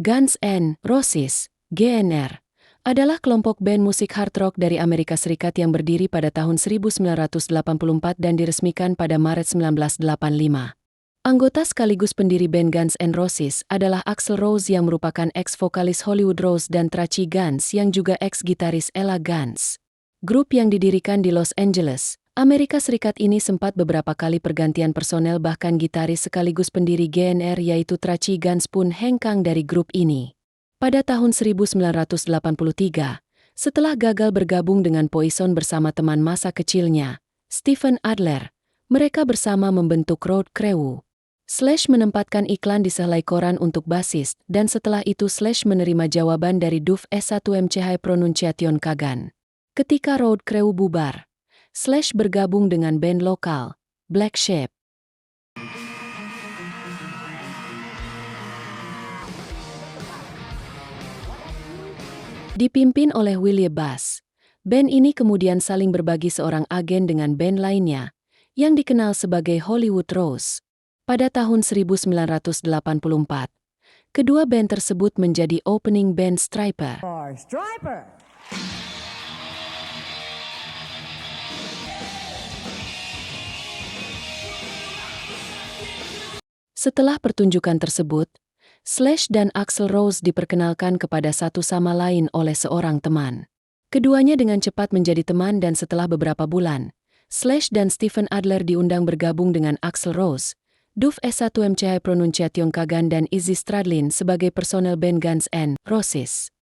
Guns N' Roses, GNR, adalah kelompok band musik hard rock dari Amerika Serikat yang berdiri pada tahun 1984 dan diresmikan pada Maret 1985. Anggota sekaligus pendiri band Guns N' Roses adalah Axl Rose yang merupakan ex-vokalis Hollywood Rose dan Tracy Guns yang juga ex-gitaris Ella Guns. Grup yang didirikan di Los Angeles, Amerika Serikat ini sempat beberapa kali pergantian personel, bahkan gitaris sekaligus pendiri GNR yaitu Tracy Guns pun hengkang dari grup ini. Pada tahun 1983, setelah gagal bergabung dengan Poison bersama teman masa kecilnya, Steven Adler, mereka bersama membentuk Road Crew. Slash menempatkan iklan di sehelai koran untuk basis, dan setelah itu Slash menerima jawaban dari Duff S1MCH Pronunciation Kagan. Ketika Road Crew bubar, Slash bergabung dengan band lokal, Black Sheep. Dipimpin oleh Willie Bass, band ini kemudian saling berbagi seorang agen dengan band lainnya, yang dikenal sebagai Hollywood Rose. Pada tahun 1984, kedua band tersebut menjadi opening band Stryper. Setelah pertunjukan tersebut, Slash dan Axl Rose diperkenalkan kepada satu sama lain oleh seorang teman. Keduanya dengan cepat menjadi teman dan setelah beberapa bulan, Slash dan Steven Adler diundang bergabung dengan Axl Rose, Duff S1MCH Pronunciation Kagan dan Izzy Stradlin sebagai personel band Guns N' Roses.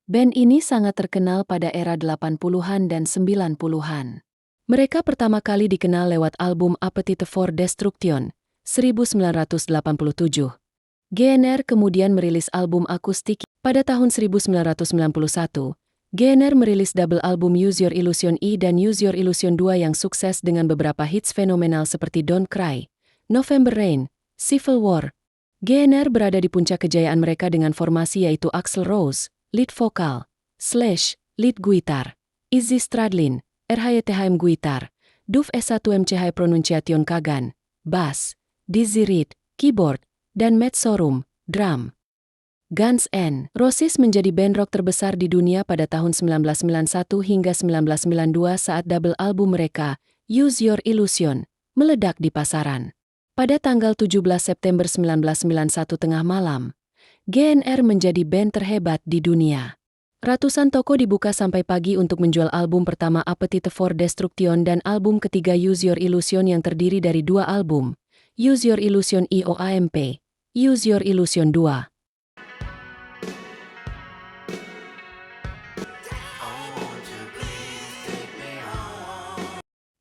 Band ini sangat terkenal pada era 80-an dan 90-an. Mereka pertama kali dikenal lewat album Appetite for Destruction, 1987. GNR kemudian merilis album akustik. Pada tahun 1991, GNR merilis double album Use Your Illusion I dan Use Your Illusion 2 yang sukses dengan beberapa hits fenomenal seperti Don't Cry, November Rain, Civil War. GNR berada di puncak kejayaan mereka dengan formasi yaitu Axl Rose, lead vokal, Slash, lead guitar, Izzy Stradlin, RHYTHM guitar, Duff S1MCH Pronunciation Kagan, bass, Dizzy Reed, keyboard, dan Matt Sorum, drum. Guns N' Roses menjadi band rock terbesar di dunia pada tahun 1991 hingga 1992 saat double album mereka, Use Your Illusion, meledak di pasaran. Pada tanggal 17 September 1991 tengah malam, GNR menjadi band terhebat di dunia. Ratusan toko dibuka sampai pagi untuk menjual album pertama Appetite for Destruction dan album ketiga Use Your Illusion yang terdiri dari dua album, Use Your Illusion IOAMP, Use Your Illusion 2.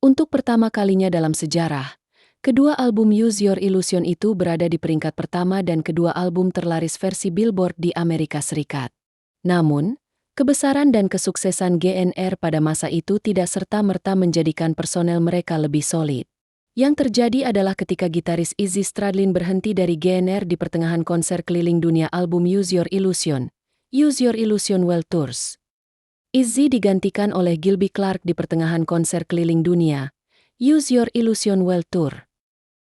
Untuk pertama kalinya dalam sejarah, kedua album Use Your Illusion itu berada di peringkat pertama dan kedua album terlaris versi Billboard di Amerika Serikat. Namun, kebesaran dan kesuksesan GNR pada masa itu tidak serta-merta menjadikan personel mereka lebih solid. Yang terjadi adalah ketika gitaris Izzy Stradlin berhenti dari GNR di pertengahan konser keliling dunia album Use Your Illusion, Use Your Illusion World Tours. Izzy digantikan oleh Gilby Clarke di pertengahan konser keliling dunia, Use Your Illusion World Tour.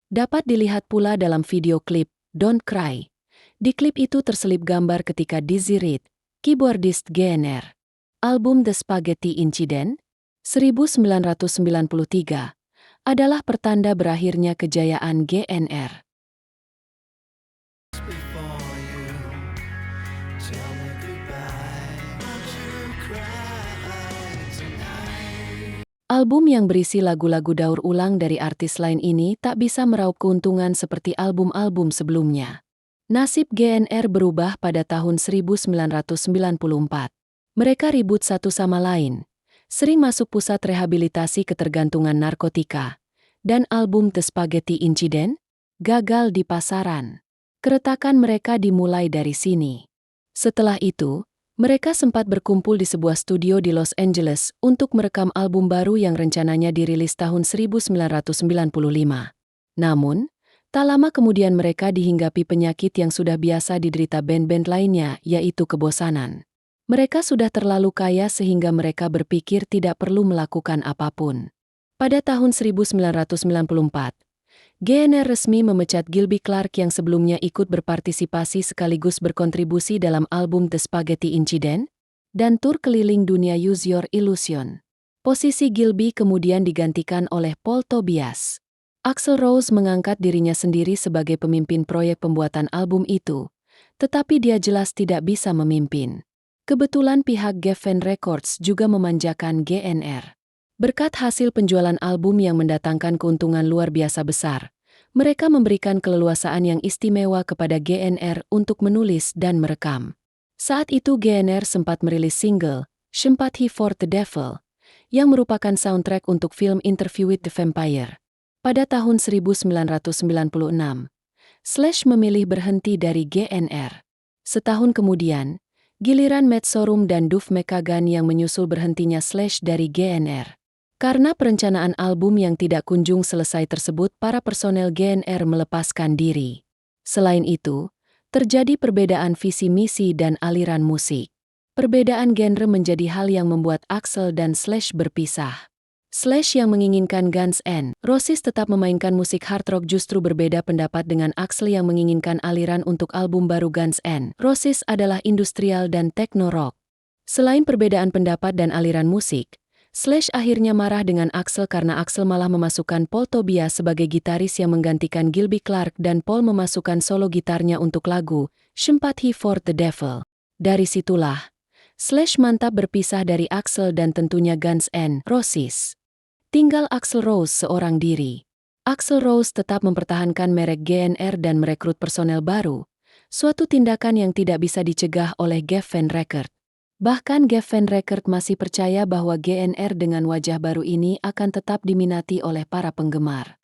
Dapat dilihat pula dalam video klip, Don't Cry. Di klip itu terselip gambar ketika Dizzy Reed, keyboardist GNR, album The Spaghetti Incident, 1993, adalah pertanda berakhirnya kejayaan GNR. Album yang berisi lagu-lagu daur ulang dari artis lain ini tak bisa meraup keuntungan seperti album-album sebelumnya. Nasib GNR berubah pada tahun 1994. Mereka ribut satu sama lain, sering masuk pusat rehabilitasi ketergantungan narkotika, dan album The Spaghetti Incident gagal di pasaran. Keretakan mereka dimulai dari sini. Setelah itu, mereka sempat berkumpul di sebuah studio di Los Angeles untuk merekam album baru yang rencananya dirilis tahun 1995. Namun, tak lama kemudian mereka dihinggapi penyakit yang sudah biasa diderita band-band lainnya, yaitu kebosanan. Mereka sudah terlalu kaya sehingga mereka berpikir tidak perlu melakukan apapun. Pada tahun 1994, GNR resmi memecat Gilby Clarke yang sebelumnya ikut berpartisipasi sekaligus berkontribusi dalam album The Spaghetti Incident dan tur keliling dunia Use Your Illusion. Posisi Gilby kemudian digantikan oleh Paul Tobias. Axl Rose mengangkat dirinya sendiri sebagai pemimpin proyek pembuatan album itu, tetapi dia jelas tidak bisa memimpin. Kebetulan pihak Geffen Records juga memanjakan GNR. Berkat hasil penjualan album yang mendatangkan keuntungan luar biasa besar, mereka memberikan keleluasaan yang istimewa kepada GNR untuk menulis dan merekam. Saat itu GNR sempat merilis single, Sympathy for the Devil, yang merupakan soundtrack untuk film Interview with the Vampire. Pada tahun 1996, Slash memilih berhenti dari GNR. Setahun kemudian, giliran Matt Sorum dan Duff McKagan yang menyusul berhentinya Slash dari GNR. Karena perencanaan album yang tidak kunjung selesai tersebut, para personel GNR melepaskan diri. Selain itu, terjadi perbedaan visi misi dan aliran musik. Perbedaan genre menjadi hal yang membuat Axl dan Slash berpisah. Slash yang menginginkan Guns N' Roses tetap memainkan musik hard rock justru berbeda pendapat dengan Axl yang menginginkan aliran untuk album baru Guns N' Roses adalah industrial dan techno rock. Selain perbedaan pendapat dan aliran musik, Slash akhirnya marah dengan Axl karena Axl malah memasukkan Paul Tobias sebagai gitaris yang menggantikan Gilby Clarke dan Paul memasukkan solo gitarnya untuk lagu Sympathy for the Devil. Dari situlah, Slash mantap berpisah dari Axl dan tentunya Guns N' Roses. Tinggal Axl Rose seorang diri. Axl Rose tetap mempertahankan merek GNR dan merekrut personel baru, suatu tindakan yang tidak bisa dicegah oleh Geffen Records. Bahkan Geffen Records masih percaya bahwa GNR dengan wajah baru ini akan tetap diminati oleh para penggemar.